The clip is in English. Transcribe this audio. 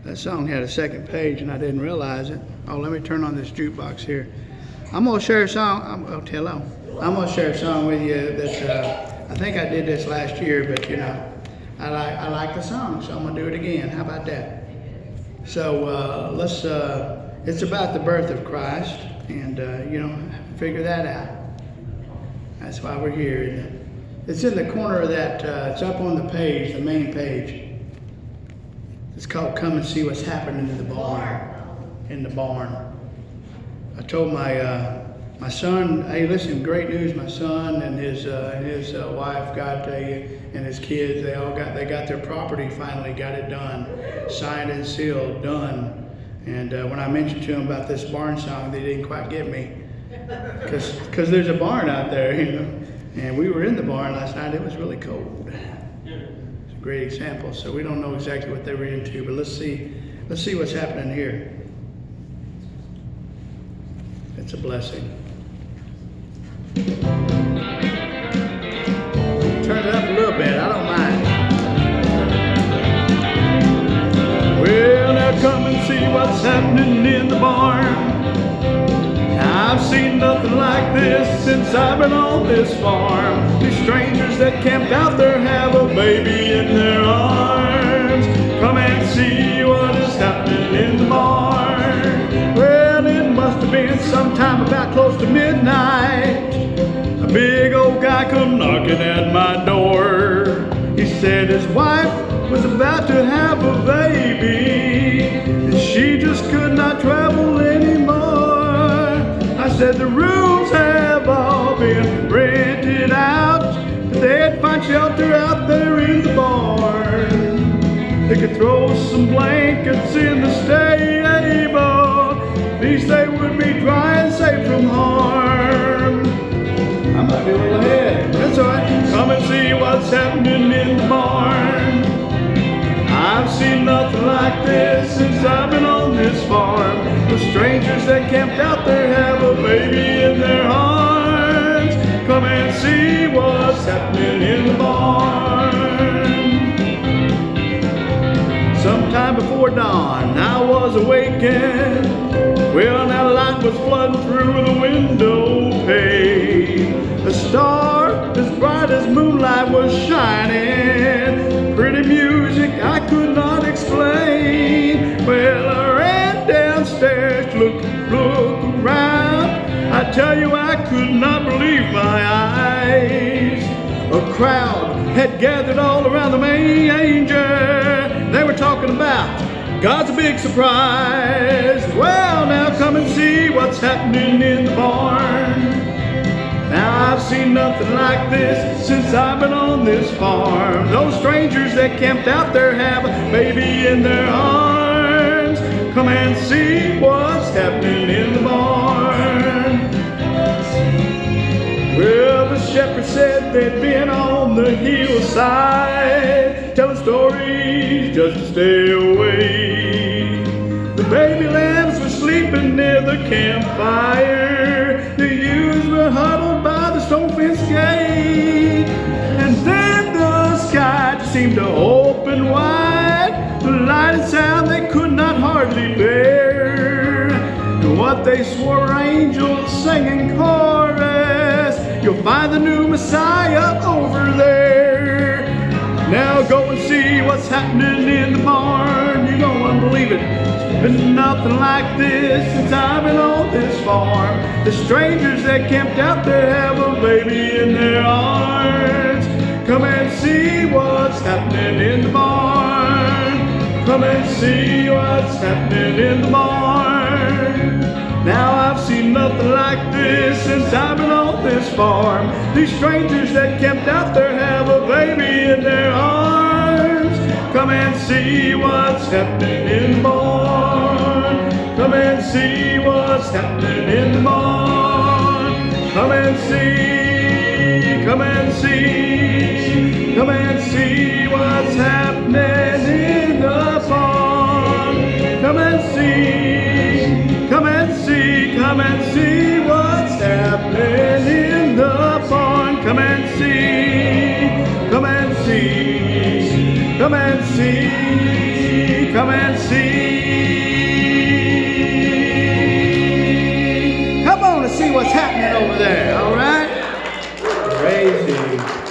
That song had a second page and I didn't realize it. Oh, let me turn on this jukebox here. I'm gonna share a song. I'm gonna share a song with you that I think I did this last year, but you know, I like the song, so I'm gonna do it again. How about that? So it's about the birth of Christ, and you know, figure that out. That's why we're here. It's in the corner of that. It's up on the page, the main page. It's called "Come and See What's Happening in the Barn." In the barn. I told my son, hey, listen, great news. My son and his wife and his kids, they got their property finally, got it done, signed and sealed, done. And when I mentioned to them about this barn song, they didn't quite get me, because there's a barn out there, you know. And we were in the barn last night. It was really cold. It's a great example. So we don't know exactly what they were into, but let's see what's happening here. It's a blessing. Turn it up a little bit, I don't mind. Well, now come and see what's happening in the barn. I've seen nothing like this since I've been on this farm. These strangers that camped out there have a baby in their arms. Come and see what is happening in the barn. Well, it must have been sometime about close to midnight. A big old guy come knocking at my door. He said his wife was about to have a baby, and she just could not travel anymore. I said the rooms have all been rented out, but they'd find shelter out there in the barn. They could throw some blankets in the stable, at least they would be dry and safe from harm. I might be a little ahead, that's all right. Come and see what's happening in the barn. I've seen nothing like this since I've been on this farm. The strangers that camped out there have a baby in their arms. Come and see what's happening in the barn. Sometime before dawn, I was awakened. Well, now light was flooding through the window pane. A star as bright as moonlight was shining. Pretty music I could not explain. Well, I ran downstairs to look around. I tell you, I could not believe my eyes. A crowd had gathered all around the manger. They were talking about God's big surprise. Well, now come and see what's happening in the barn. Now I've seen nothing like this since I've been on this farm. Those strangers that camped out there have a baby in their arms. Come and see what's happening in the barn. Well, the shepherd said they'd been on the hillside, telling stories just to stay away. The baby lambs were sleeping near the campfire. The ewes were huddled by the stone fence gate. And then the sky just seemed to open wide. The light and sound they could not hardly bear. And what they swore were angels singing chorus. You'll find the new Messiah over there. Now go and see what's happening in the barn. You don't believe it. It's been nothing like this since I've been on this farm. The strangers that camped out there have a baby in their arms. Come and see what's happening in the barn. Come and see what's happening in the barn. Now I've seen nothing like this since I've been on this farm. These strangers that camped out there have a baby in their arms. Come and see what's happening in the barn. Come and see what's happening in the barn. Come and see, come and see, come and see what's happening in the barn. Come and see, come and see, come and see what's happening in the barn. Come and see, come and see, come and see, come come and see. Come on to see what's happening over there, all right? Crazy.